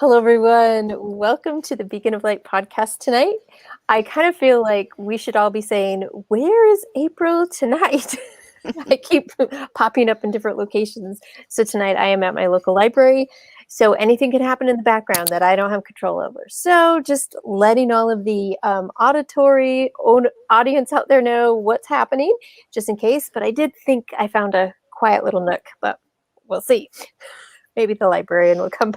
Hello, everyone. Welcome to the Beacon of Light podcast tonight. I kind of feel like we should all be saying, where is April tonight? I keep popping up in different locations. So tonight I am at my local library. So anything can happen in the background that I don't have control over. So just letting all of the auditory audience out there know what's happening, just in case. But I did think I found a quiet little nook, but we'll see. Maybe the librarian will come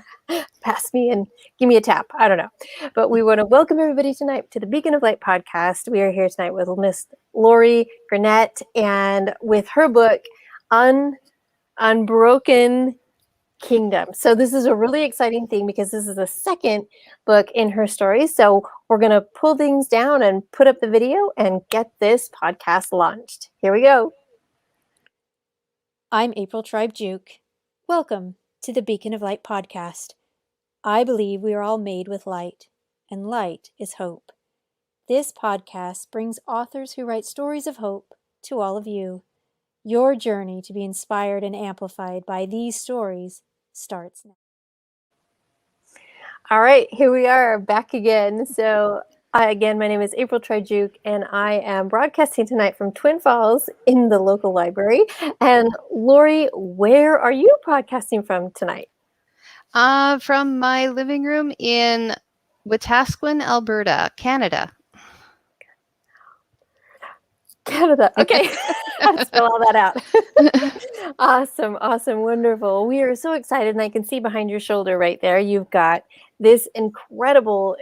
past me and give me a tap. I don't know. But we want to welcome everybody tonight to the Beacon of Light podcast. We are here tonight with Miss Lorie Gurnet and with her book, Unbroken Kingdom. So this is a really exciting thing because this is the second book in her story. So we're going to pull things down and put up the video and get this podcast launched. Here we go. I'm April Tribe Juke. Welcome to the Beacon of Light podcast. I believe we are all made with light, and light is hope. This podcast brings authors who write stories of hope to all of you. Your journey to be inspired and amplified by these stories starts now. All right, here we are back again. So again, my name is April Tribe Juke, and I am broadcasting tonight from Twin Falls in the local library. And Lorie, where are you broadcasting from tonight? From my living room in Wetaskiwin, Alberta, Canada. Canada. Okay. I'll spell all that out. Awesome. Wonderful. We are so excited. And I can see behind your shoulder right there, you've got this incredible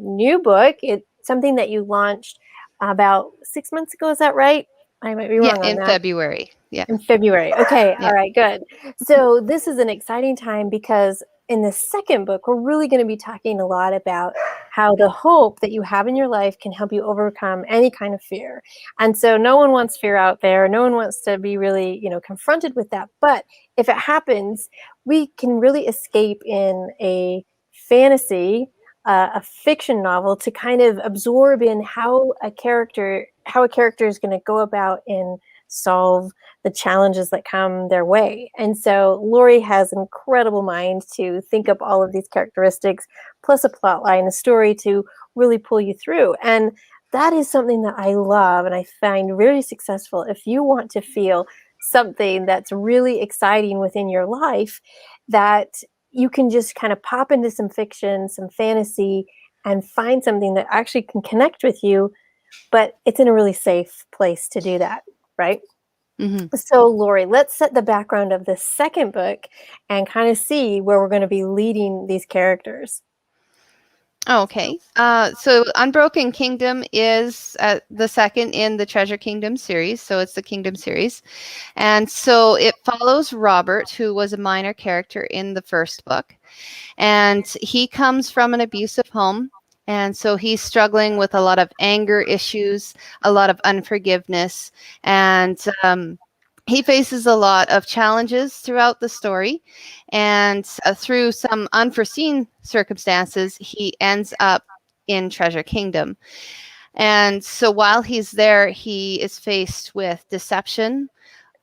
new book. It's something that you launched about 6 months ago. Is that right? I might be wrong on in that. February. Yeah. In February. Okay. Yeah. All right, good. So this is an exciting time because in the second book, we're really going to be talking a lot about how the hope that you have in your life can help you overcome any kind of fear. And so no one wants fear out there. No one wants to be really, confronted with that. But if it happens, we can really escape in a fantasy, a fiction novel to kind of absorb in how a character is going to go about and solve the challenges that come their way. And so Lorie has an incredible mind to think up all of these characteristics, plus a plot line, a story to really pull you through. And that is something that I love and I find really successful. If you want to feel something that's really exciting within your life, that you can just kind of pop into some fiction, some fantasy, and find something that actually can connect with you, but it's in a really safe place to do that, right? Mm-hmm. So, Lorie, let's set the background of the second book and kind of see where we're going to be leading these characters. Okay. So Unbroken Kingdom is the second in the Treasure Kingdom series. So it's the Kingdom series. And so it follows Robert, who was a minor character in the first book. And he comes from an abusive home. And so he's struggling with a lot of anger issues, a lot of unforgiveness, and he faces a lot of challenges throughout the story. And through some unforeseen circumstances, he ends up in Treasure Kingdom. And so while he's there, he is faced with deception,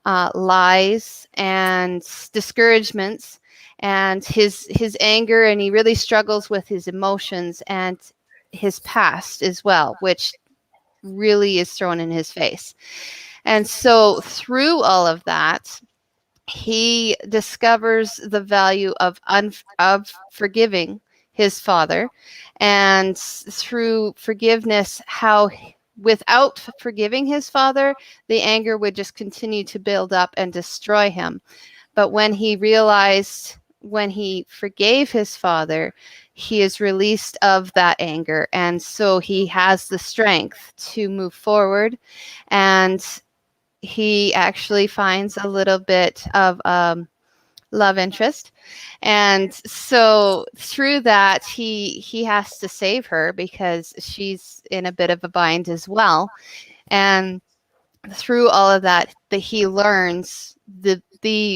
lies, and discouragements, and his anger, and he really struggles with his emotions and his past as well, which really is thrown in his face. And so through all of that, he discovers the value of forgiving his father, and through forgiveness, how without forgiving his father, the anger would just continue to build up and destroy him. But when he realized, when he forgave his father, he is released of that anger. And so he has the strength to move forward. And he actually finds a little bit of love interest. And so through that, he has to save her because she's in a bit of a bind as well. And through all of that, he learns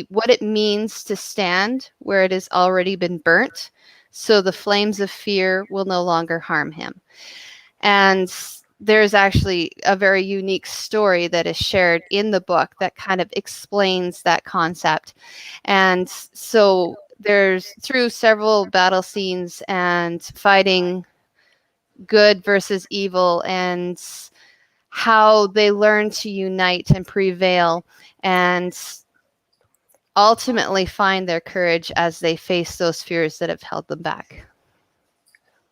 what it means to stand where it has already been burnt, so the flames of fear will no longer harm him. And there's actually a very unique story that is shared in the book that kind of explains that concept. And so there's through several battle scenes and fighting good versus evil, and how they learn to unite and prevail and ultimately find their courage as they face those fears that have held them back.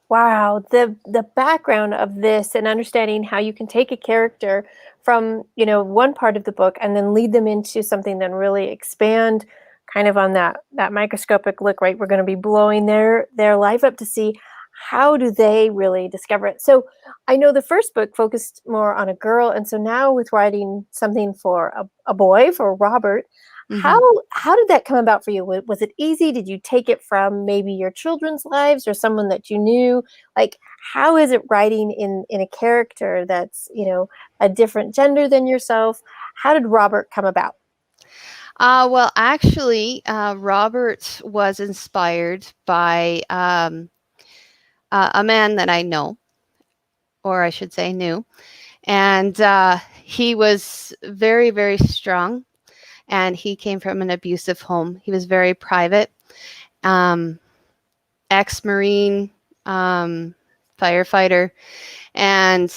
Wow, the background of this and understanding how you can take a character from, one part of the book and then lead them into something, then really expand kind of on that microscopic look, right? We're going to be blowing their life up to see how do they really discover it. So I know the first book focused more on a girl, and so now with writing something for a boy, for Robert, how did that come about for you? Was it easy? Did you take it from maybe your children's lives or someone that you knew? Like, how is it writing in a character that's, a different gender than yourself? How did Robert come about? Well, actually, Robert was inspired by a man that I know, or I should say knew. And he was very, very strong. And he came from an abusive home. He was very private, ex-Marine, firefighter. And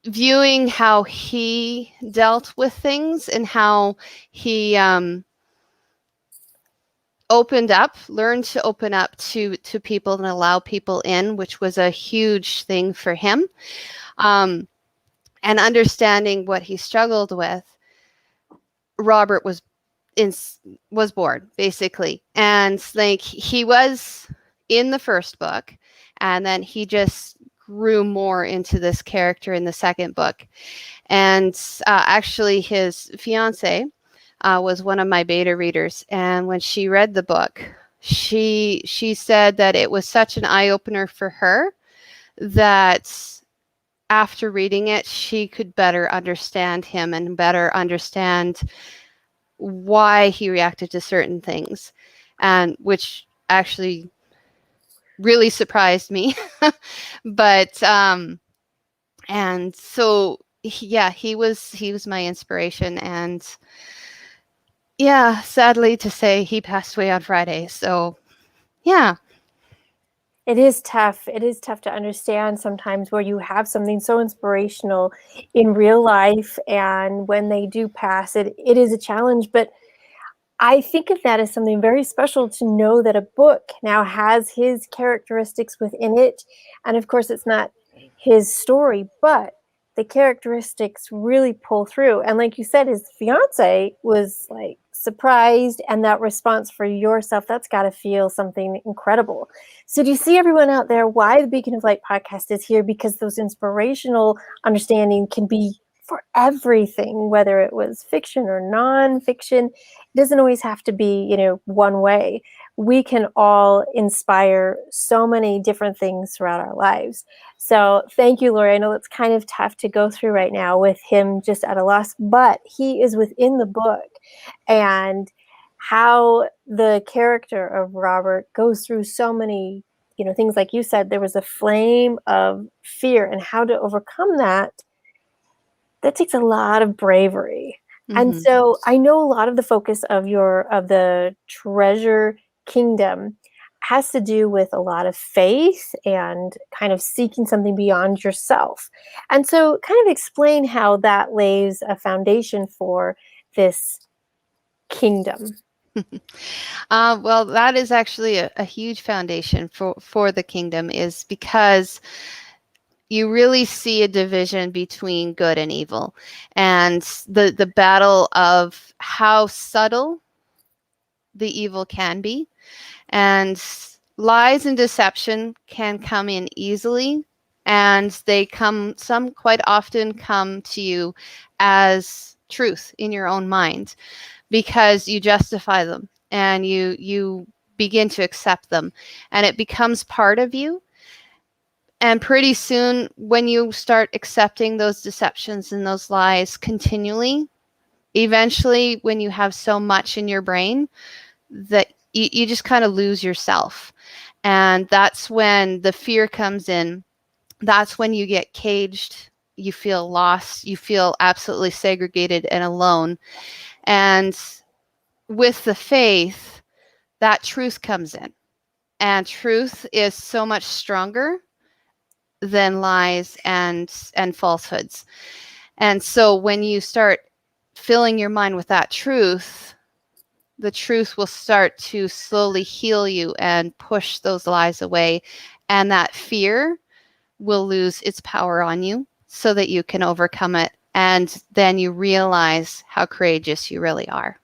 viewing how he dealt with things and how he learned to open up to people and allow people in, which was a huge thing for him. And understanding what he struggled with, Robert was born, basically. And like, he was in the first book, and then he just grew more into this character in the second book. And actually his fiance was one of my beta readers, and when she read the book, she said that it was such an eye-opener for her that after reading it, she could better understand him and better understand why he reacted to certain things, and which actually really surprised me. But and so he was my inspiration, and sadly to say, he passed away on Friday. So yeah. It is tough. It is tough to understand sometimes where you have something so inspirational in real life, and when they do pass, it is a challenge. But I think of that as something very special, to know that a book now has his characteristics within it. And of course, it's not his story, but the characteristics really pull through. And like you said, his fiance was like surprised, and that response for yourself, that's got to feel something incredible. So do you see, everyone out there, why the Beacon of Light podcast is here? Because those inspirational understanding can be for everything, whether it was fiction or nonfiction. It doesn't always have to be, one way. We can all inspire so many different things throughout our lives. So thank you, Lorie. I know it's kind of tough to go through right now with him just at a loss, but he is within the book, and how the character of Robert goes through so many, things. Like you said, there was a flame of fear, and how to overcome that takes a lot of bravery. And so I know a lot of the focus of the Treasure Kingdom has to do with a lot of faith and kind of seeking something beyond yourself. And so kind of explain how that lays a foundation for this kingdom. Well, that is actually a huge foundation for the kingdom, is because you really see a division between good and evil, and the battle of how subtle the evil can be. And lies and deception can come in easily, and some quite often come to you as truth in your own mind, because you justify them and you begin to accept them, and it becomes part of you. And pretty soon, when you start accepting those deceptions and those lies continually, eventually, when you have so much in your brain, that you just kind of lose yourself. And that's when the fear comes in. That's when you get caged. You feel lost. You feel absolutely segregated and alone. And with the faith, that truth comes in. And truth is so much stronger than lies and falsehoods. And so when you start filling your mind with that truth, the truth will start to slowly heal you and push those lies away. And that fear will lose its power on you so that you can overcome it. And then you realize how courageous you really are.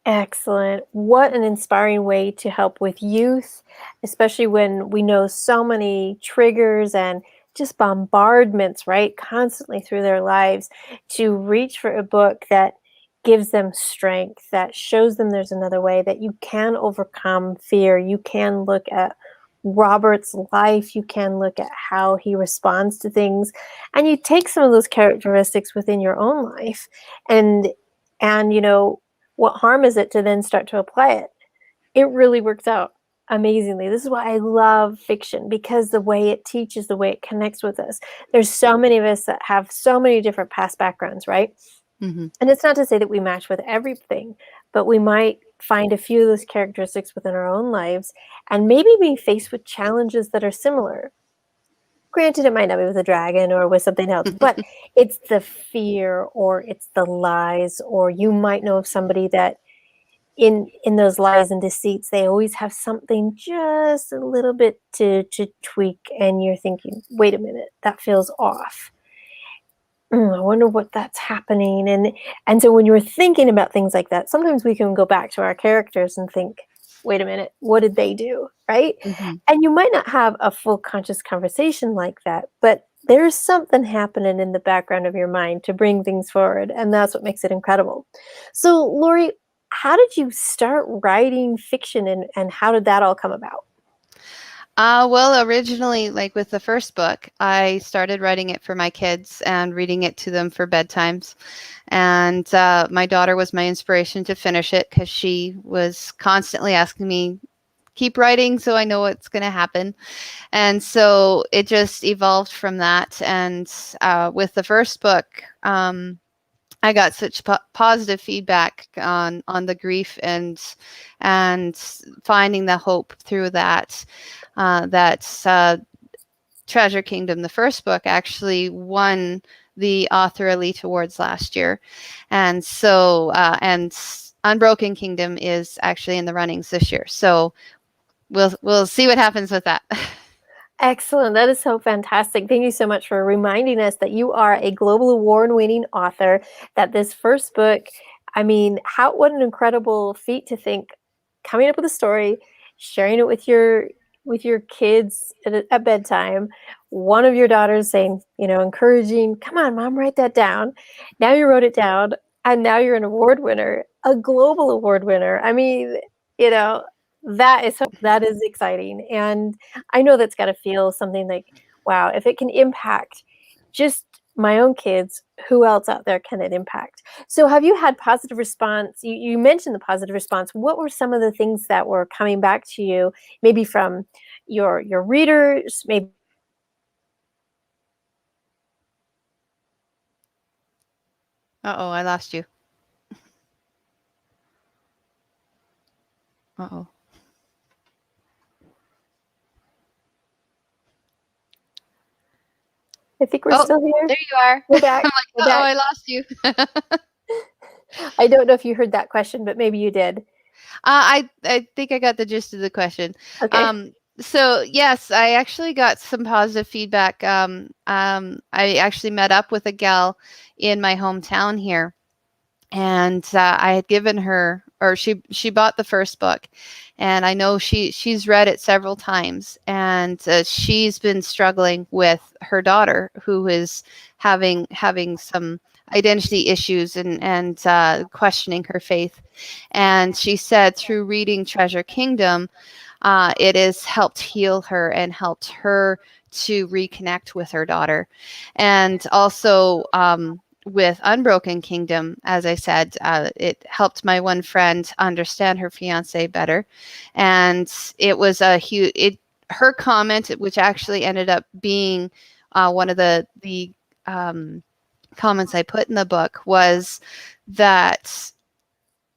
Excellent. What an inspiring way to help with youth, especially when we know so many triggers and just bombardments, right, constantly through their lives, to reach for a book that gives them strength, that shows them there's another way, that you can overcome fear. You can look at Robert's life, you can look at how he responds to things, and you take some of those characteristics within your own life, and you know, what harm is it to then start to apply it? It really works out amazingly. This is why I love fiction, because the way it teaches, the way it connects with us. There's so many of us that have so many different past backgrounds, right? Mm-hmm. And it's not to say that we match with everything, but we might find a few of those characteristics within our own lives and maybe be faced with challenges that are similar. Granted, it might not be with a dragon or with something else, but it's the fear or it's the lies, or you might know of somebody that in those lies and deceits, they always have something just a little bit to tweak, and you're thinking, wait a minute, that feels off. I wonder what that's happening. And so when you're thinking about things like that, sometimes we can go back to our characters and think, wait a minute, what did they do? Right? Mm-hmm. And you might not have a full conscious conversation like that, but there's something happening in the background of your mind to bring things forward. And that's what makes it incredible. So, Lorie, how did you start writing fiction, and how did that all come about? Well, originally, like with the first book, I started writing it for my kids and reading it to them for bedtimes. And my daughter was my inspiration to finish it because she was constantly asking me, keep writing so I know what's going to happen. And so it just evolved from that. And with the first book, I got such positive feedback on the grief and finding the hope through that. Treasure Kingdom, the first book, actually won the Author Elite Awards last year, and so and Unbroken Kingdom is actually in the runnings this year. So we'll see what happens with that. Excellent. That is so fantastic. Thank you so much for reminding us that you are a global award-winning author, that this first book, I mean, what an incredible feat to think, coming up with a story, sharing it with your kids at bedtime, one of your daughters saying, encouraging, come on, Mom, write that down. Now you wrote it down, and now you're an award winner, a global award winner. I mean, that is exciting. And I know that's got to feel something like, wow, if it can impact just my own kids, who else out there can it impact? So have you had positive response? You mentioned the positive response. What were some of the things that were coming back to you, maybe from your readers, maybe? Uh-oh, I lost you. Uh-oh. I think we're still here. There you are. We're back. I'm like, I lost you. I don't know if you heard that question, but maybe you did. I think I got the gist of the question. Okay. So yes, I actually got some positive feedback. I actually met up with a gal in my hometown here, and I had given her, or she bought the first book, and I know she's read it several times, and she's been struggling with her daughter, who is having some identity issues and questioning her faith. And she said through reading Treasure Kingdom, it has helped heal her and helped her to reconnect with her daughter. And also with Unbroken Kingdom, as I said, it helped my one friend understand her fiance better. And it was her comment, which actually ended up being one of the comments I put in the book, was that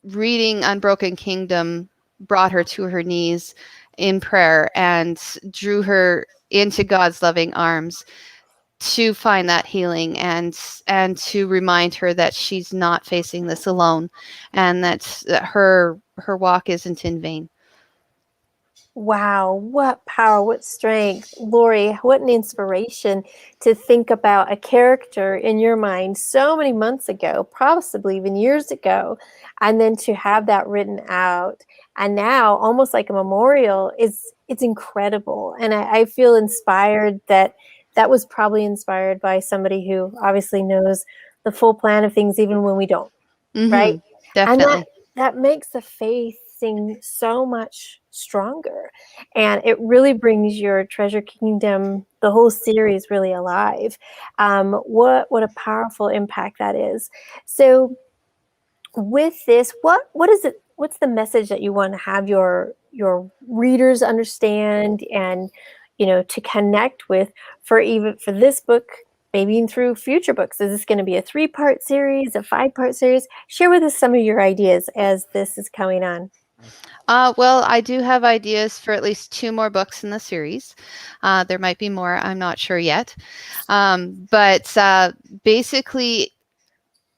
reading Unbroken Kingdom brought her to her knees in prayer and drew her into God's loving arms to find that healing and to remind her that she's not facing this alone, and that her walk isn't in vain. Wow, what power, what strength. Lorie, what an inspiration to think about a character in your mind so many months ago, possibly even years ago, and then to have that written out. And now, almost like a memorial, it's incredible. And I feel inspired that was probably inspired by somebody who obviously knows the full plan of things, even when we don't, right? Definitely. And that makes the faith seem so much stronger, and it really brings your Treasure Kingdom, the whole series, really alive. What a powerful impact that is. So with this, what is it, what's the message that you want to have your readers understand, and to connect with, for this book, maybe even through future books? Is this going to be a 3-part series, a 5-part series? Share with us some of your ideas as this is coming on. Well, I do have ideas for at least 2 more books in the series. There might be more, I'm not sure yet. But basically,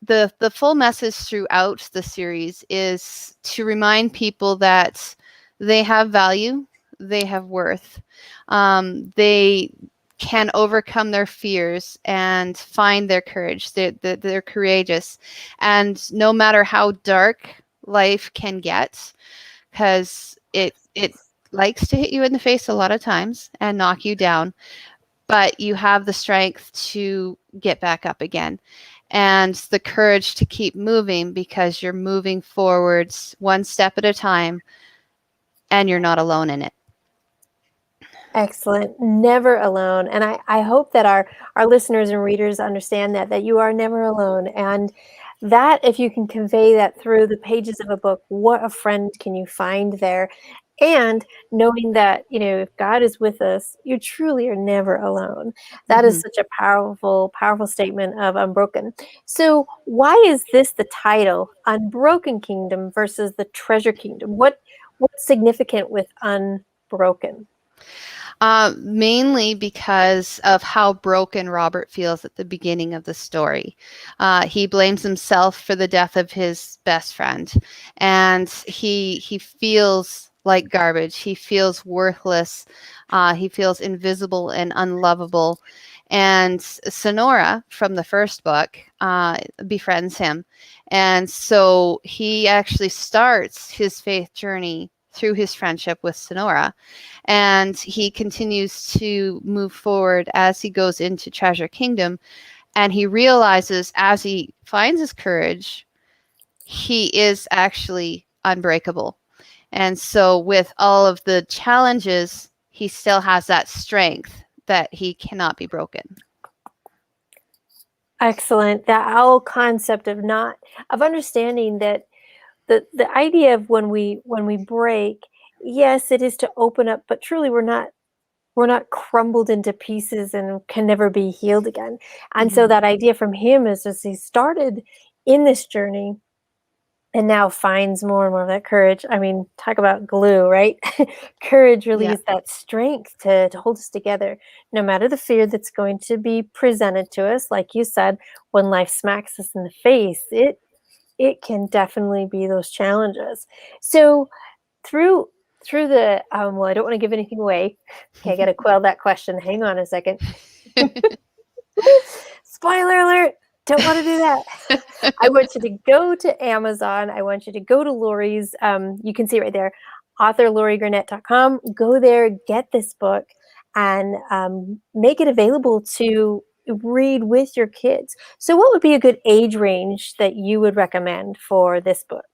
the full message throughout the series is to remind people that they have value, they have worth, they can overcome their fears and find their courage. They're courageous, and no matter how dark life can get, because it likes to hit you in the face a lot of times and knock you down, but you have the strength to get back up again and the courage to keep moving, because you're moving forwards one step at a time and you're not alone in it. Excellent. Never alone. And I hope that our listeners and readers understand that you are never alone. And that if you can convey that through the pages of a book, what a friend can you find there? And knowing that, if God is with us, you truly are never alone. That is such a powerful, powerful statement of Unbroken. So why is this the title, Unbroken Kingdom versus the Treasure Kingdom? What's significant with Unbroken? Mainly because of how broken Robert feels at the beginning of the story. He blames himself for the death of his best friend, and he feels like garbage. He feels worthless. He feels invisible and unlovable. And Sonora from the first book befriends him. And so he actually starts his faith journey through his friendship with Sonora. And he continues to move forward as he goes into Treasure Kingdom. And he realizes, as he finds his courage, he is actually unbreakable. And so with all of the challenges, he still has that strength that he cannot be broken. Excellent. That whole concept of understanding that the idea of when we break, yes, it is to open up, but truly we're not crumbled into pieces and can never be healed again. And so that idea from him is, as he started in this journey and now finds more and more of that courage. I mean, talk about glue, right? Courage really is that strength to hold us together, no matter the fear that's going to be presented to us. Like you said, when life smacks us in the face, it can definitely be those challenges. So through the well, I don't want to give anything away. Okay, I got to quell that question. Hang on a second. Spoiler alert. Don't want to do that. I want you to go to Amazon. I want you to go to Lorie's. You can see it right there, authorloriegurnet.com. Go there, get this book, and make it available to read with your kids. So what would be a good age range that you would recommend for this book?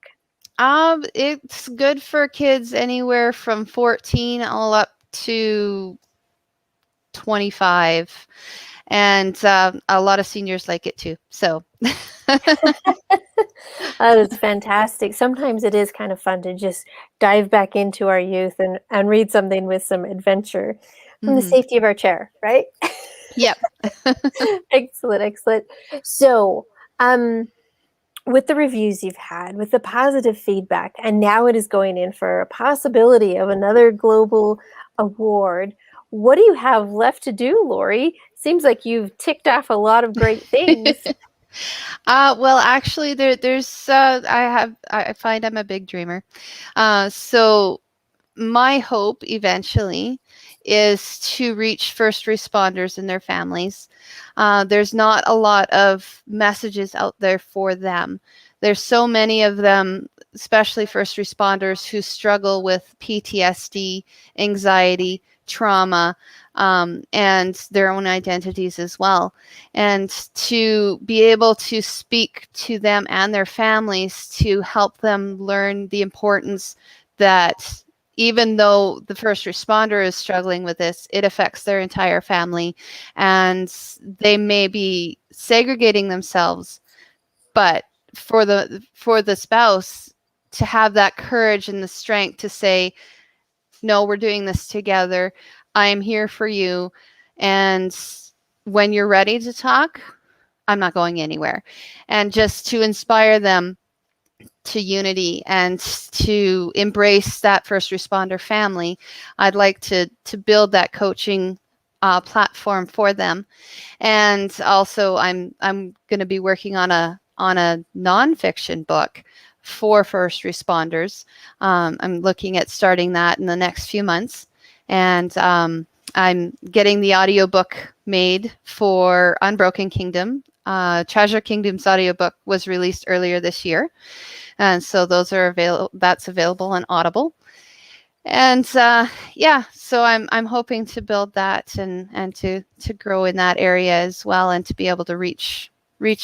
It's good for kids anywhere from 14 all up to 25. And a lot of seniors like it too. So That is fantastic. Sometimes it is kind of fun to just dive back into our youth and read something with some adventure from the safety of our chair, right? Yep. Excellent, excellent. So, with the reviews you've had, with the positive feedback, and now it is going in for a possibility of another global award. What do you have left to do, Lorie? Seems like you've ticked off a lot of great things. Well, actually, there's I find I'm a big dreamer. So my hope eventually is to reach first responders and their families. There's not a lot of messages out there for them. There's so many of them, especially first responders, who struggle with PTSD, anxiety, trauma, and their own identities as well. And to be able to speak to them and their families to help them learn the importance that even though the first responder is struggling with this, it affects their entire family, and they may be segregating themselves, but for the spouse to have that courage and the strength to say, no, we're doing this together. I am here for you. And when you're ready to talk, I'm not going anywhere. And just to inspire them to unity and to embrace that first responder family, I'd like to build that coaching platform for them. And also, I'm going to be working on a nonfiction book for first responders. I'm looking at starting that in the next few months, and I'm getting the audiobook made for Unbroken Kingdom. Treasure Kingdom's audiobook was released earlier this year. And so those are available. That's available on Audible. And so I'm hoping to build that and to grow in that area as well, and to be able to reach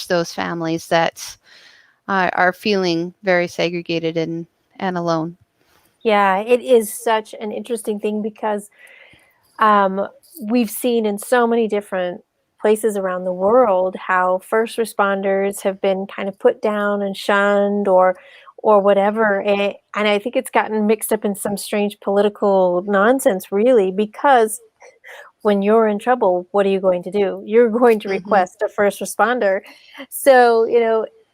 those families that are feeling very segregated and alone. Yeah, it is such an interesting thing because we've seen in so many different places around the world how first responders have been kind of put down and shunned or whatever. And I think it's gotten mixed up in some strange political nonsense, really, because when you're in trouble, what are you going to do? You're going to request a first responder. So,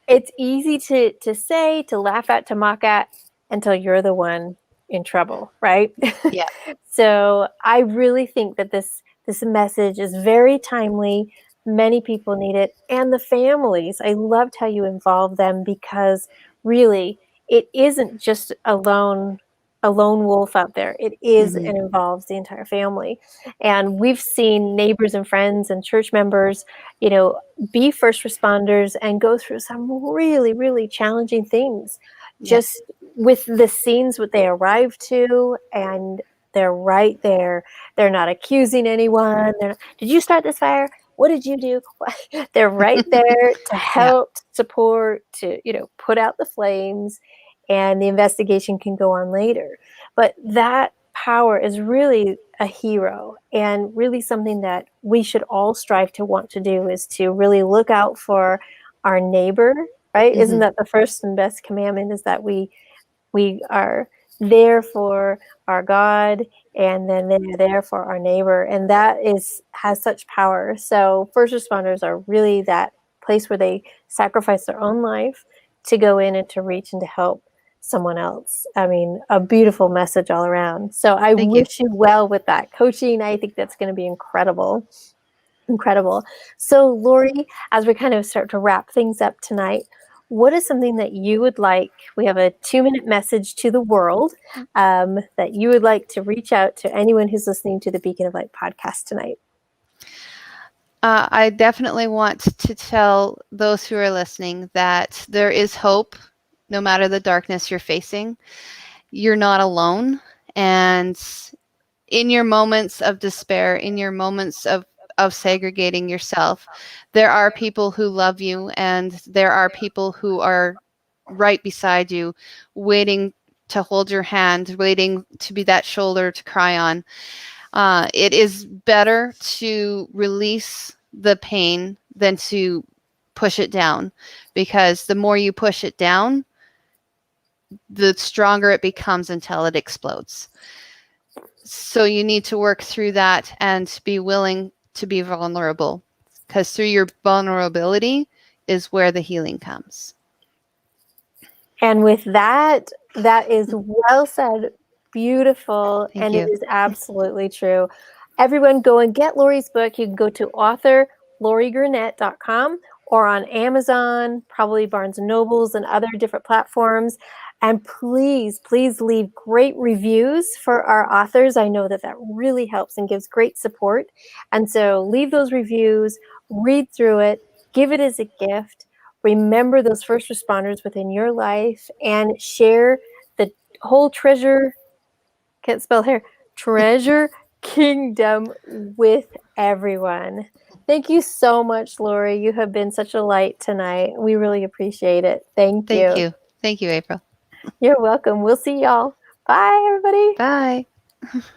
it's easy to say, to laugh at, to mock at until you're the one in trouble, right? Yeah. So I really think that this message is very timely. Many people need it. And the families, I loved how you involved them, because really it isn't just a lone wolf out there. It is and involves the entire family. And we've seen neighbors and friends and church members, be first responders and go through some really, really challenging things. Just with the scenes what they arrive to, and they're right there. They're not accusing anyone. Did you start this fire? What did you do? They're right there to help, support, to, put out the flames, and the investigation can go on later. But that power is really a hero, and really something that we should all strive to want to do, is to really look out for our neighbor, right? Isn't that the first and best commandment, is that we are there for our God, and then they're there for our neighbor, and that has such power. So first responders are really that place where they sacrifice their own life to go in and to reach and to help someone else. I mean, a beautiful message all around. So I wish you well with that coaching. I think that's going to be incredible. So Lorie, as we kind of start to wrap things up tonight, what is something that you would like? We have a 2-minute message to the world that you would like to reach out to anyone who's listening to the Beacon of Light podcast tonight. I definitely want to tell those who are listening that there is hope, no matter the darkness you're facing. You're not alone. And in your moments of despair, in your moments of segregating yourself, there are people who love you, and there are people who are right beside you, waiting to hold your hand, waiting to be that shoulder to cry on. It is better to release the pain than to push it down, because the more you push it down, the stronger it becomes until it explodes. So you need to work through that and be willing to be vulnerable, because through your vulnerability is where the healing comes. And with that, that is well said, beautiful, Thank and you. it is absolutely true. Everyone go and get Lorie's book. You can go to author LorieGurnet.com or on Amazon, probably Barnes & Nobles and other different platforms. And please, please leave great reviews for our authors. I know that that really helps and gives great support. And so leave those reviews, read through it, give it as a gift. Remember those first responders within your life and share the whole can't spell here, treasure kingdom with everyone. Thank you so much, Lorie. You have been such a light tonight. We really appreciate it. Thank Thank you. you. Thank you, April. You're welcome. We'll see y'all. Bye, everybody. Bye.